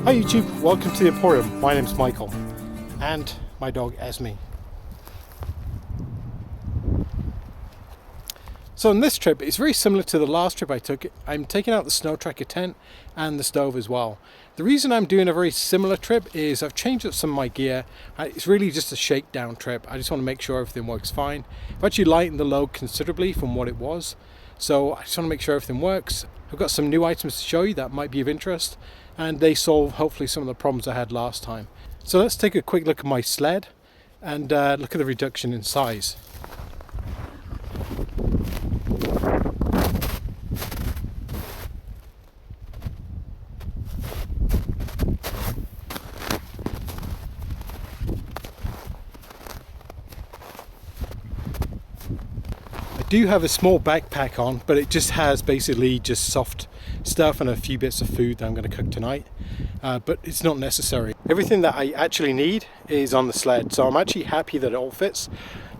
Hi YouTube, welcome to the Emporium. My name's Michael and my dog Esme. So on this trip, it's very similar to the last trip I took. I'm taking out the Snowtrekker tent and the stove as well. The reason I'm doing a very similar trip is I've changed up some of my gear. It's really just a shakedown trip. I just want to make sure everything works fine. I've actually lightened the load considerably from what it was. So I just want to make sure everything works. I've got some new items to show you that might be of interest, and they solve hopefully some of the problems I had last time. So let's take a quick look at my sled and look at the reduction in size. I do have a small backpack on, but it just has basically just soft stuff and a few bits of food that I'm going to cook tonight, but it's not necessary. Everything that I actually need is on the sled, so I'm actually happy that it all fits.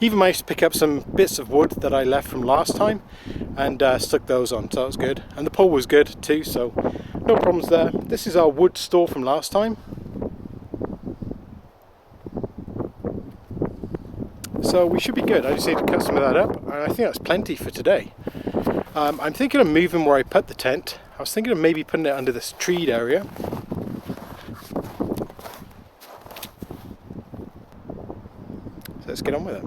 Even managed to pick up some bits of wood that I left from last time and stuck those on, so that was good. And the pole was good too, so no problems there. This is our wood store from last time. So we should be good. I just need to cut some of that up, and I think that's plenty for today. I'm thinking of moving where I put the tent. I was thinking of maybe putting it under this treed area. So let's get on with it.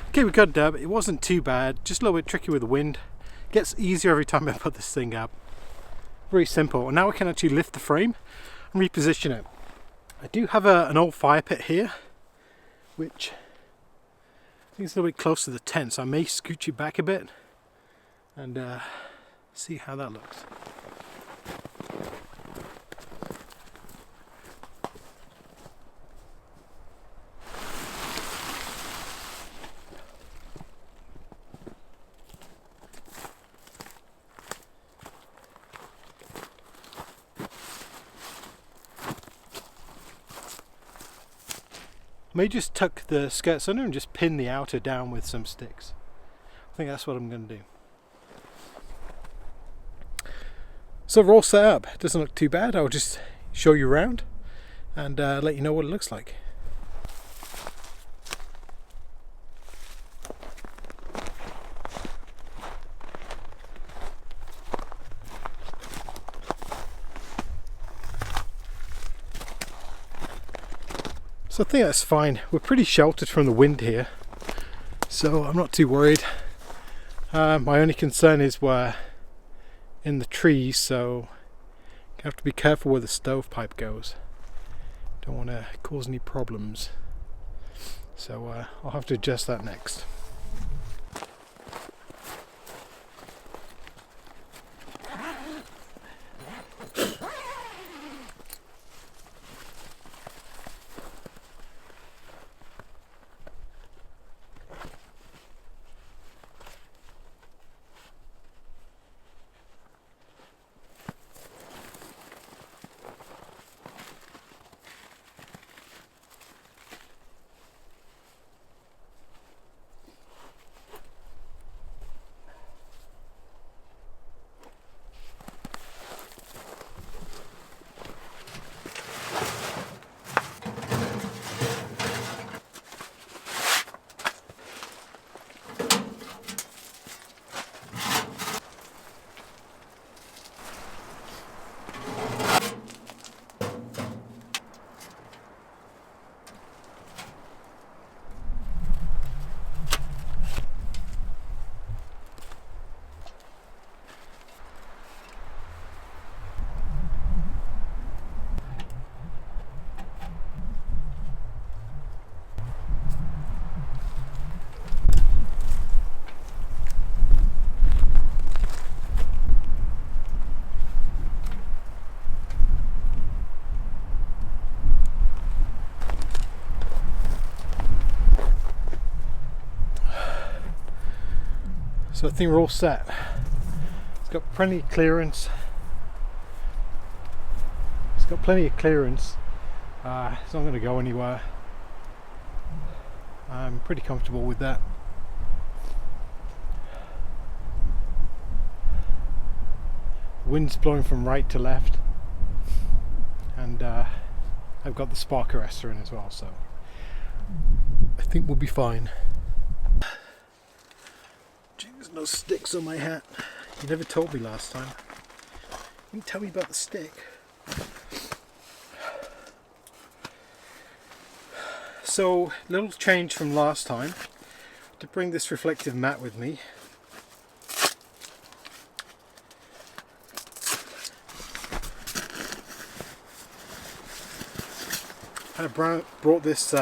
Okay, we got it up. It wasn't too bad, just a little bit tricky with the wind. Gets easier every time I put this thing up. Very simple. And now I can actually lift the frame and reposition it. I do have an old fire pit here, which I think is a little bit close to the tent, so I may scooch it back a bit and see how that looks. May just tuck the skirts under and just pin the outer down with some sticks. I think that's what I'm going to do. So we're all set up. It doesn't look too bad. I'll just show you around and let you know what it looks like. So I think that's fine. We're pretty sheltered from the wind here, so I'm not too worried. My only concern is we're in the trees, so you have to be careful where the stovepipe goes. Don't want to cause any problems. So I'll have to adjust that next. So I think we're all set. It's got plenty of clearance. It's got plenty of clearance. It's not going to go anywhere. I'm pretty comfortable with that. Wind's blowing from right to left, and I've got the spark arrestor in as well, so I think we'll be fine. Gee, there's no sticks on my hat. You never told me last time. You didn't tell me about the stick. So, little change from last time. To bring this reflective mat with me. I brought this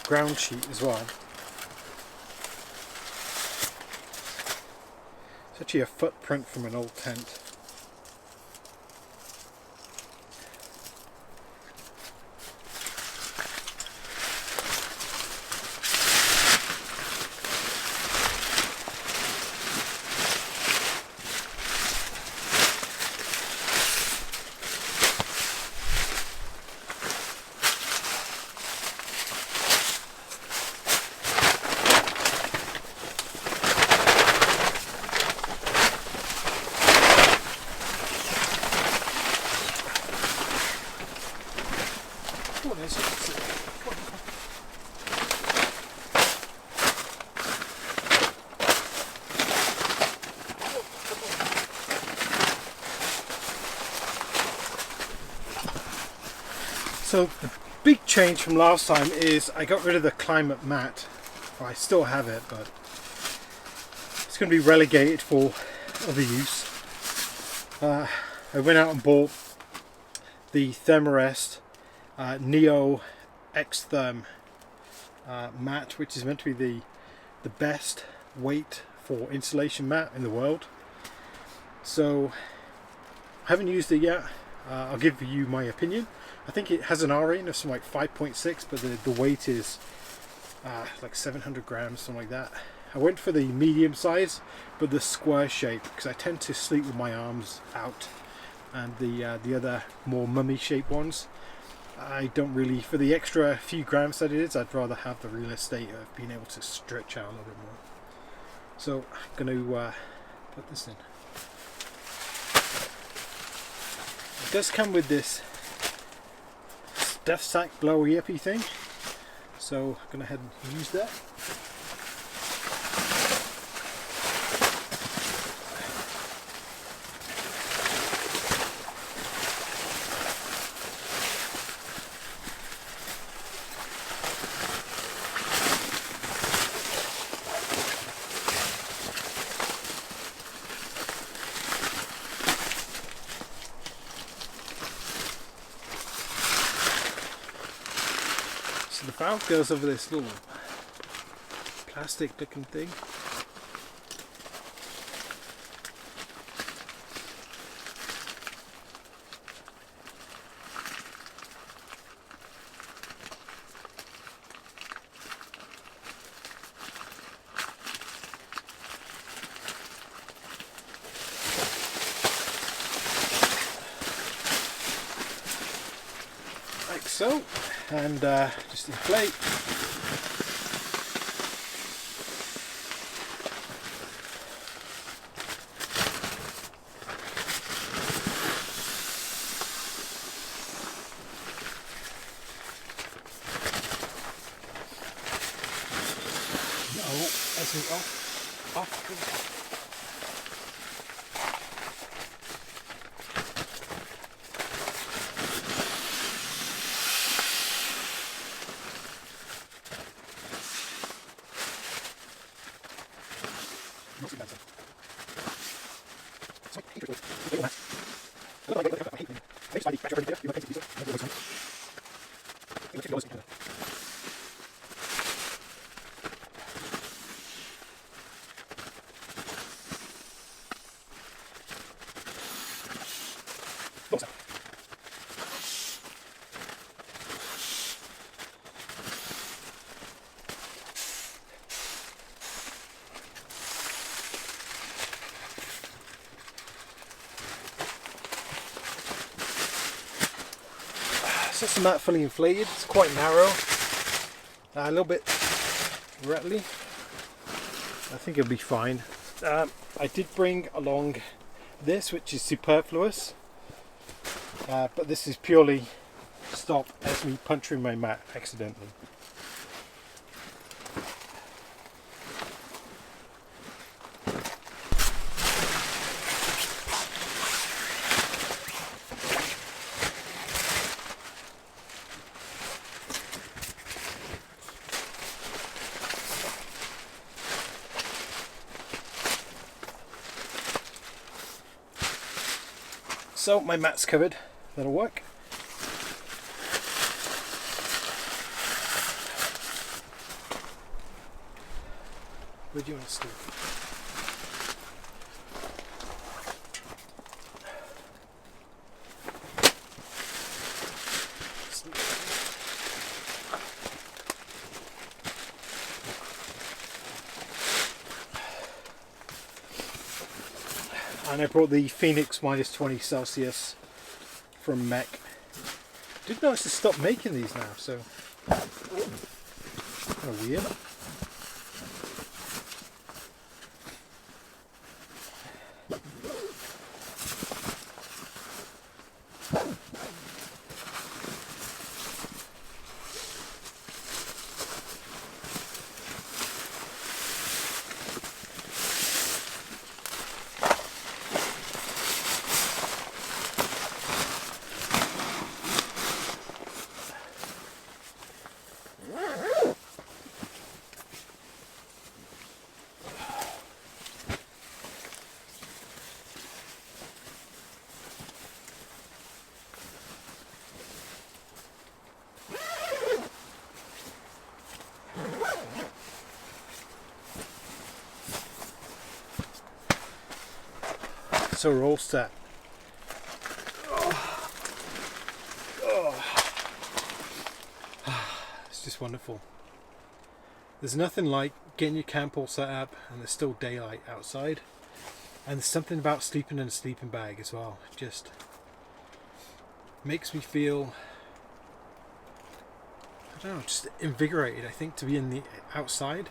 ground sheet as well. It's actually a footprint from an old tent. So the big change from last time is I got rid of the climate mat. Well, I still have it, but it's going to be relegated for other use. I went out and bought the Thermarest Neo X Therm mat, which is meant to be the best weight for insulation mat in the world. So I haven't used it yet. I'll give you my opinion. I think it has an R rating of something like 5.6, but the weight is like 700 grams, something like that. I went for the medium size, but the square shape, because I tend to sleep with my arms out, and the other more mummy shaped ones, I don't really, for the extra few grams that it is, I'd rather have the real estate of being able to stretch out a little bit more. So I'm going to put this in. It does come with this stuff sack blower yippy thing, so I'm going to head and use that. So the valve goes over this little plastic looking thing. Like so, and just inflate. No, that's it off. Once the mat fully inflated, it's quite narrow, a little bit rattly. I think it'll be fine. I did bring along this, which is superfluous, but this is purely to stop as me puncturing my mat accidentally. So my mat's covered, that'll work. Where do you want to sleep? And I brought the Phoenix -20 Celsius from MECHANIX. Did notice to stop making these now, so kind of weird. So we're all set. It's just wonderful. There's nothing like getting your camp all set up and there's still daylight outside. And there's something about sleeping in a sleeping bag as well. It just makes me feel, I don't know, just invigorated, I think, to be in the outside.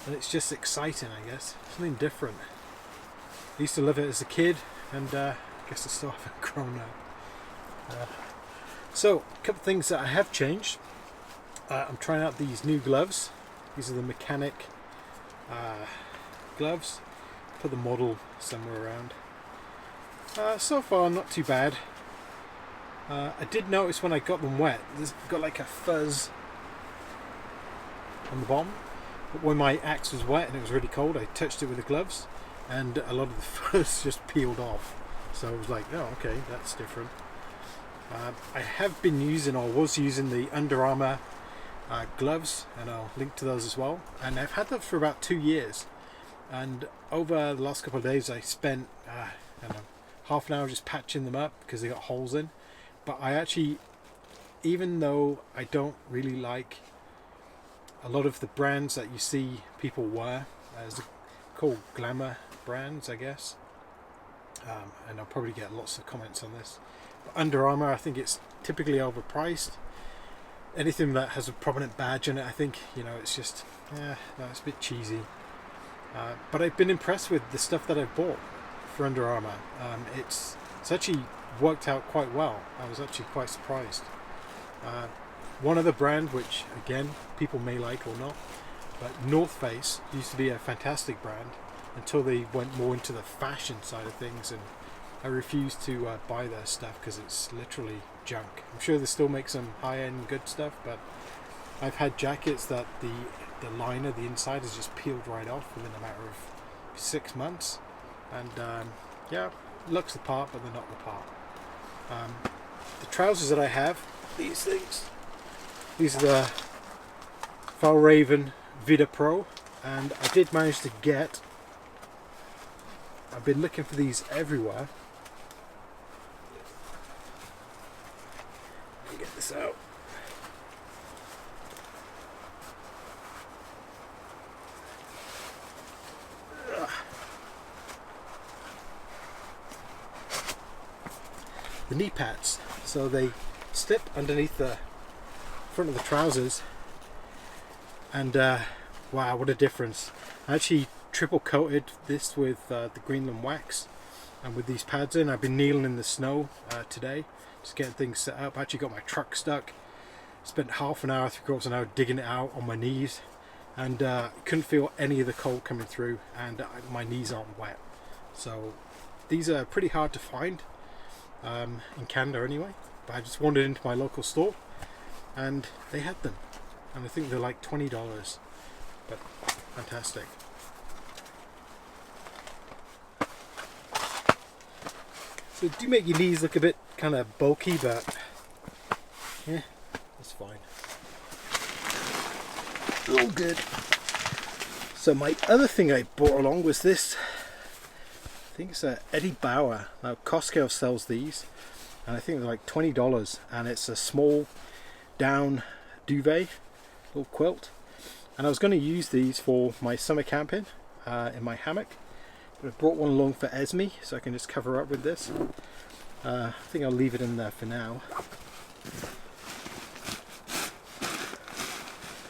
And it's just exciting, I guess. Something different. I used to love it as a kid, and I guess I still haven't grown up. So, a couple of things that I have changed. I'm trying out these new gloves. These are the MECHANIX gloves. Put the model somewhere around. So far, not too bad. I did notice when I got them wet, there's got like a fuzz on the bottom. But when my axe was wet and it was really cold, I touched it with the gloves, and a lot of the fuzz just peeled off. So I was like, oh, okay, that's different. I have been using, or was using, the Under Armour gloves, and I'll link to those as well. And I've had them for about 2 years. And over the last couple of days, I spent I don't know, half an hour just patching them up because they got holes in. But I actually, even though I don't really like a lot of the brands that you see people wear, as called glamour brands, I guess, and I'll probably get lots of comments on this, but Under Armour, I think it's typically overpriced. Anything that has a prominent badge on it, I think, you know, it's just, no, it's a bit cheesy. But I've been impressed with the stuff that I've bought for Under Armour. It's actually worked out quite well. I was actually quite surprised. One other brand, which again people may like or not, but North Face used to be a fantastic brand until they went more into the fashion side of things, and I refused to buy their stuff because it's literally junk. I'm sure they still make some high-end good stuff, but I've had jackets that the liner, the inside, has just peeled right off within a matter of 6 months, and yeah, looks the part, but they're not the part. The trousers that I have, these things, these are the Valraven Vida Pro, and I did manage to get, I've been looking for these everywhere. Let me get this out. The knee pads, so they slip underneath the front of the trousers, and wow, what a difference. I actually triple coated this with the Greenland wax and with these pads in. I've been kneeling in the snow today, just getting things set up. I actually got my truck stuck, spent half an hour, 3/4 of an hour digging it out on my knees, and couldn't feel any of the cold coming through, and my knees aren't wet. So these are pretty hard to find in Canada anyway, but I just wandered into my local store and they had them, and I think they're like $20, but fantastic. So do make your knees look a bit kind of bulky, but yeah, that's fine. All good. So my other thing I brought along was this. I think it's Eddie Bauer. Now Costco sells these, and I think they're like $20, and it's a small down duvet, little quilt. And I was going to use these for my summer camping in my hammock, but I brought one along for Esme, so I can just cover up with this. I think I'll leave it in there for now.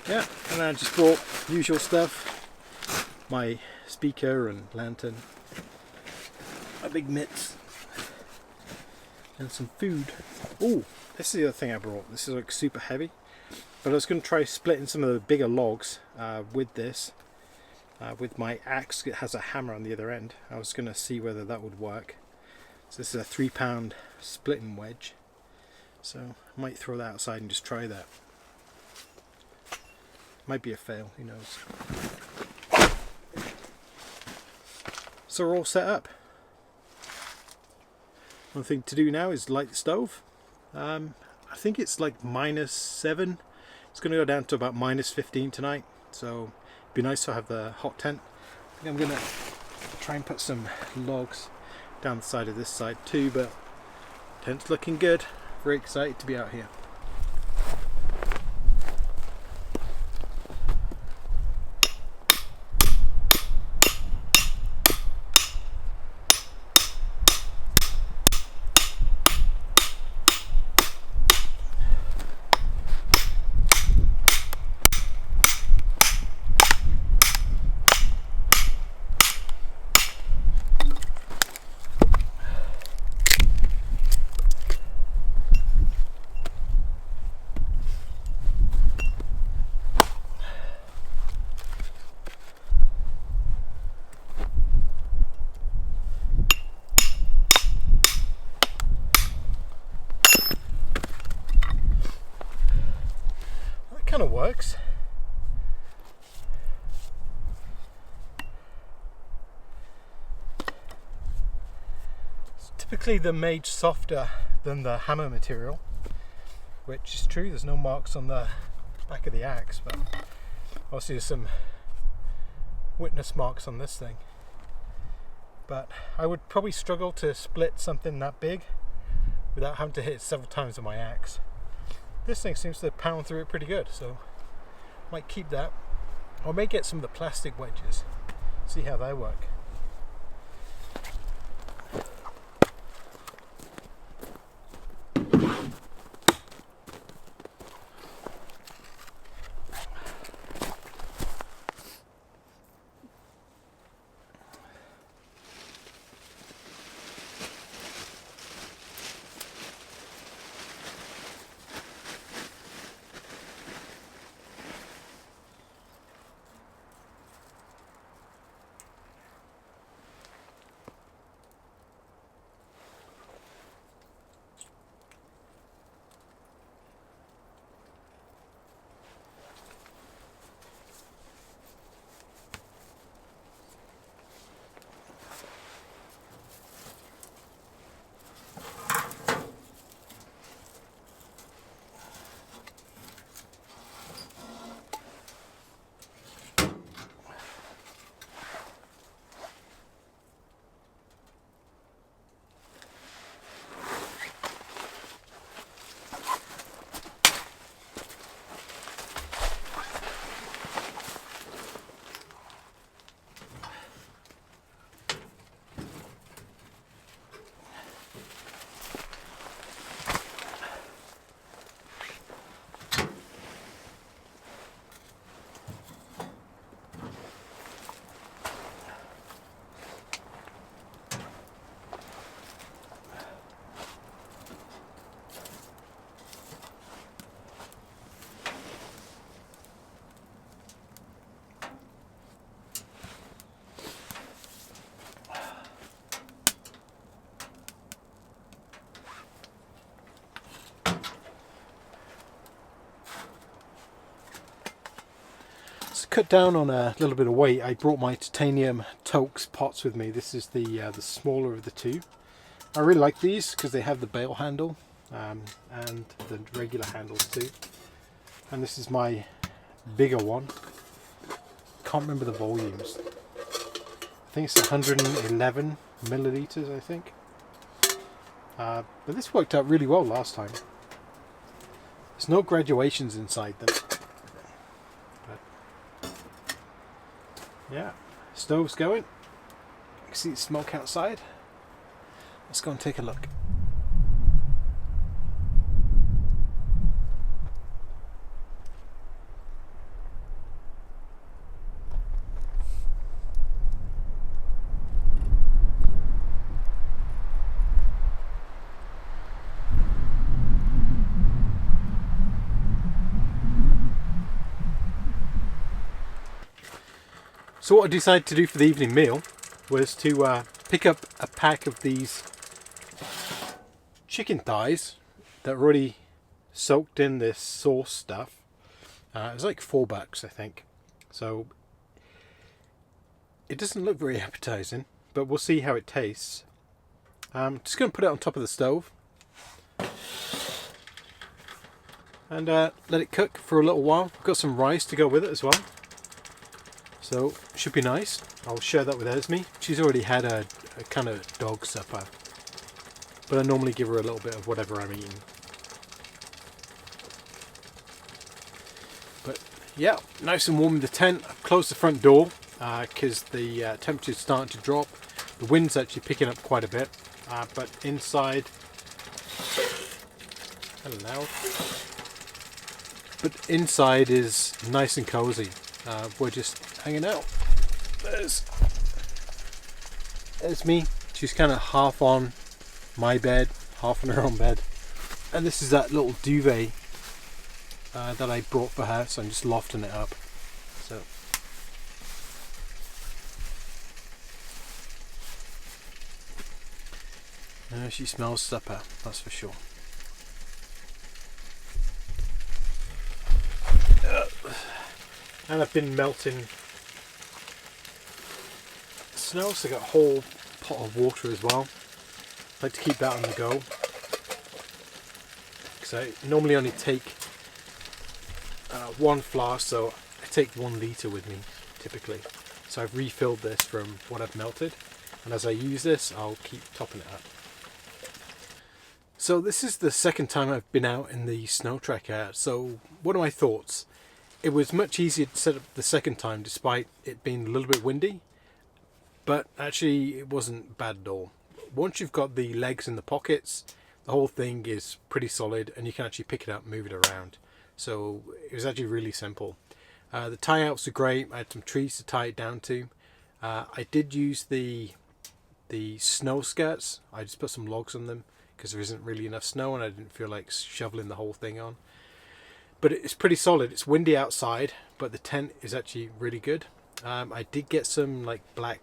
Yeah, and I just brought usual stuff, my speaker and lantern, my big mitts, and some food. Oh, this is the other thing I brought. This is like super heavy, but I was going to try splitting some of the bigger logs with this. With my axe, it has a hammer on the other end. I was going to see whether that would work. So this is a 3-pound splitting wedge. So I might throw that outside and just try that. Might be a fail, who knows. So we're all set up. One thing to do now is light the stove. I think it's like -7. It's going to go down to about -15 tonight. So it'd be nice to have the hot tent. I think I'm going to try and put some logs down the side of this side too, but tent's looking good. Very excited to be out here. Kind of works. Typically they're made softer than the hammer material, which is true. There's no marks on the back of the axe, but obviously there's some witness marks on this thing. But I would probably struggle to split something that big without having to hit it several times with my axe. This thing seems to pound through it pretty good, so might keep that. Or may get some of the plastic wedges, see how they work. To cut down on a little bit of weight, I brought my titanium Tokes pots with me. This is the smaller of the two. I really like these because they have the bail handle and the regular handles too. And this is my bigger one. Can't remember the volumes. I think it's 111 milliliters, I think. But this worked out really well last time. There's no graduations inside them. But yeah, stove's going. You can see the smoke outside. Let's go and take a look. So what I decided to do for the evening meal was to pick up a pack of these chicken thighs that are already soaked in this sauce stuff. It was like $4, I think. So it doesn't look very appetizing, but we'll see how it tastes. I'm just going to put it on top of the stove and let it cook for a little while. I've got some rice to go with it as well. So, should be nice. I'll share that with Esme. She's already had a kind of dog supper. But I normally give her a little bit of whatever I'm eating. But yeah, nice and warm in the tent. I've closed the front door because the temperature's starting to drop. The wind's actually picking up quite a bit. But inside... Hello. But inside is nice and cozy. We're just hanging out. There's me. She's kind of half on my bed, half on her own bed. And this is that little duvet that I brought for her, so I'm just lofting it up. So she smells supper, that's for sure. And I've been melting snow, so I got a whole pot of water as well. I like to keep that on the go because I normally only take one flask, so I take 1 litre with me typically. So I've refilled this from what I've melted, and as I use this I'll keep topping it up. So this is the second time I've been out in the Snowtrekker. So what are my thoughts? It was much easier to set up the second time despite it being a little bit windy, but actually it wasn't bad at all. Once you've got the legs in the pockets, the whole thing is pretty solid and you can actually pick it up and move it around. So it was actually really simple. The tie outs are great. I had some trees to tie it down to. I did use the snow skirts. I just put some logs on them because there isn't really enough snow and I didn't feel like shoveling the whole thing on. But it's pretty solid. It's windy outside, but the tent is actually really good. I did get some like black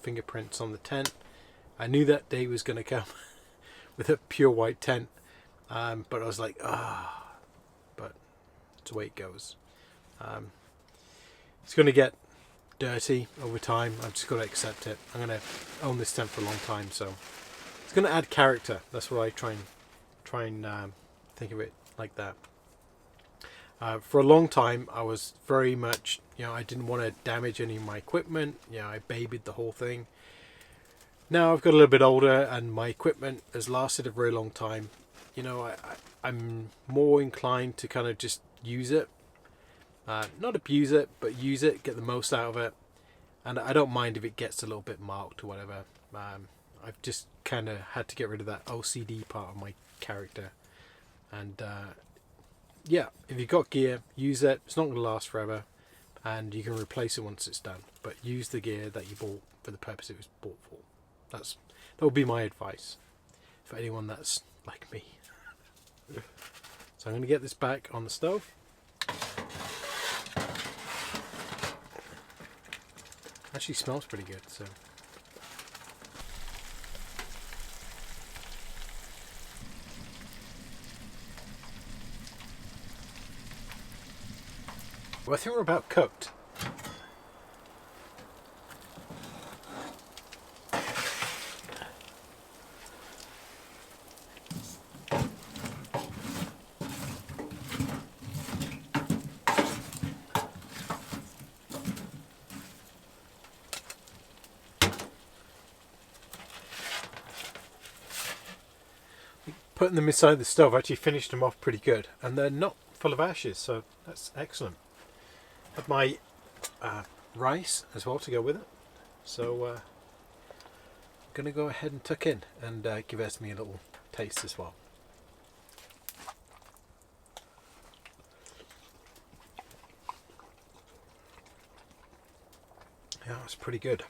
fingerprints on the tent. I knew that day was going to come with a pure white tent, but I was like, but it's the way it goes. It's going to get dirty over time. I've just got to accept it. I'm going to own this tent for a long time, so it's going to add character. That's what I try and think of it like that. For a long time I was very much, I didn't want to damage any of my equipment. I babied the whole thing. Now I've got a little bit older and my equipment has lasted a very long time. I'm more inclined to kind of just use it, not abuse it, but use it, get the most out of it. And I don't mind if it gets a little bit marked or whatever. I've just kind of had to get rid of that OCD part of my character. And yeah, if you've got gear, use it. It's not going to last forever, and you can replace it once it's done. But use the gear that you bought for the purpose it was bought for. That would be my advice for anyone that's like me. So I'm going to get this back on the stove. Actually smells pretty good, so. Well, I think we're about cooked. Putting them inside the stove actually finished them off pretty good, and they're not full of ashes, so that's excellent. Have my rice as well to go with it, so I'm going to go ahead and tuck in and give Esme a little taste as well. Yeah, it's pretty good.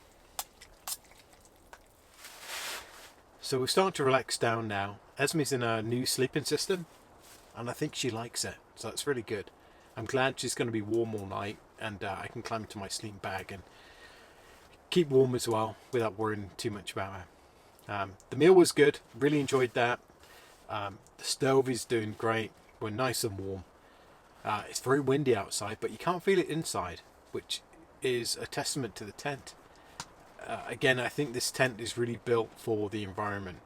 So we're starting to relax down now. Esme's in a new sleeping system, and I think she likes it, so that's really good. I'm glad she's going to be warm all night, and I can climb into my sleeping bag and keep warm as well without worrying too much about her. The meal was good, really enjoyed that. The stove is doing great, we're nice and warm. It's very windy outside, but you can't feel it inside, which is a testament to the tent. Again, I think this tent is really built for the environment.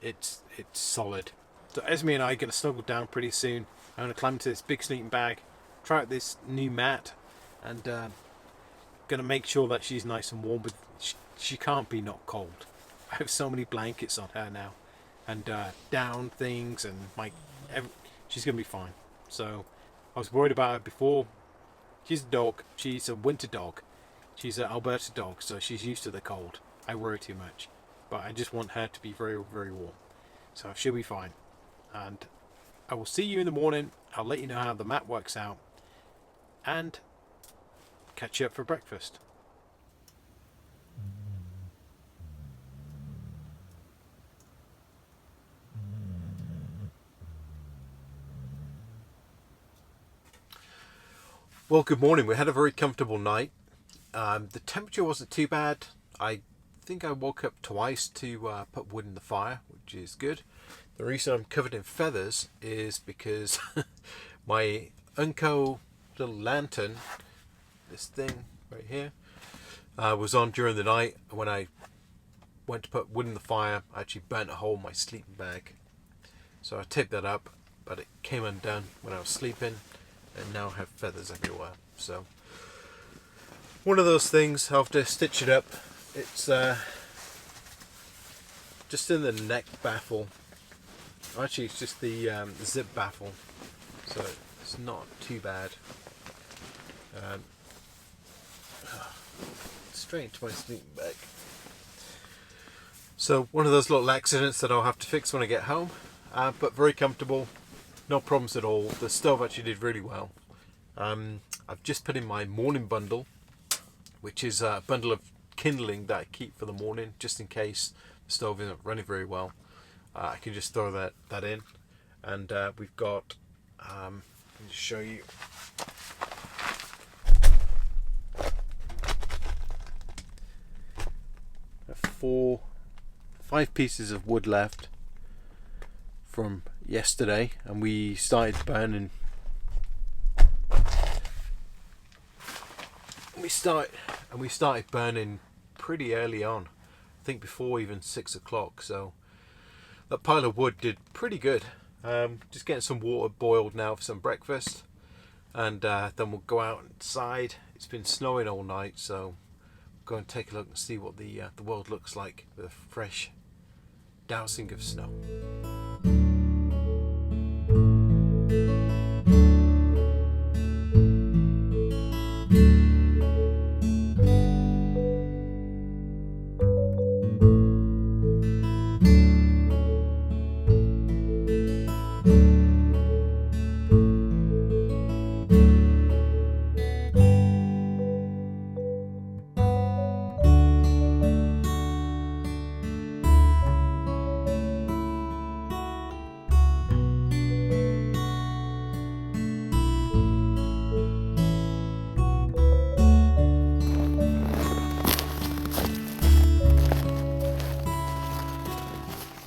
It's solid. So Esme and I are going to snuggle down pretty soon. I'm going to climb into this big sleeping bag, try out this new mat, and going to make sure that she's nice and warm, but she can't be not cold. I have so many blankets on her now, and down things, and she's going to be fine. So I was worried about her before. She's a dog. She's a winter dog. She's an Alberta dog, so she's used to the cold. I worry too much, but I just want her to be very, very warm. So she'll be fine. And I will see you in the morning. I'll let you know how the mat works out, and catch you up for breakfast. Well, good morning. We had a very comfortable night. The temperature wasn't too bad. I think I woke up twice to put wood in the fire, which is good. The reason I'm covered in feathers is because my Unco little lantern, this thing right here, was on during the night. When I went to put wood in the fire, I actually burnt a hole in my sleeping bag. So I taped that up, but it came undone when I was sleeping, and now I have feathers everywhere. So one of those things, I'll have to stitch it up. It's just in the neck baffle. Actually, it's just the zip baffle, so it's not too bad. Straight into my sleeping bag. So one of those little accidents that I'll have to fix when I get home, but very comfortable, no problems at all. The stove actually did really well. I've just put in my morning bundle, which is a bundle of kindling that I keep for the morning, just in case the stove isn't running very well. I can just throw that in, and we've got, let me just show you. Five pieces of wood left from yesterday, and we started burning. We started burning pretty early on. I think before even 6 o'clock. So that pile of wood did pretty good. Just getting some water boiled now for some breakfast, and then we'll go outside. It's been snowing all night, so go and take a look and see what the world looks like with a fresh dousing of snow.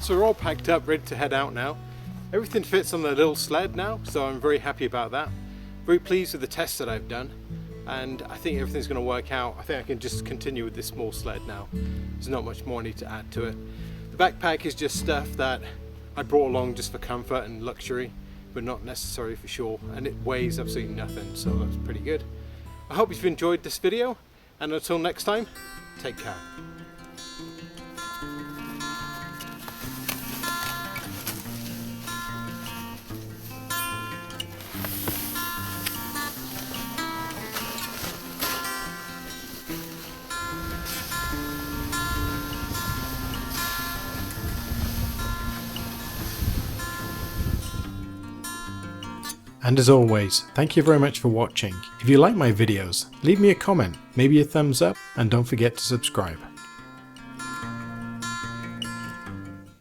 So we're all packed up, ready to head out now. Everything fits on the little sled now, so I'm very happy about that. Very pleased with the tests that I've done, and I think everything's going to work out. I think I can just continue with this small sled now. There's not much more I need to add to it. The backpack is just stuff that I brought along just for comfort and luxury, but not necessarily for sure, and it weighs absolutely nothing, so that's pretty good. I hope you've enjoyed this video, and until next time, take care. And as always, thank you very much for watching. If you like my videos, leave me a comment, maybe a thumbs up, and don't forget to subscribe.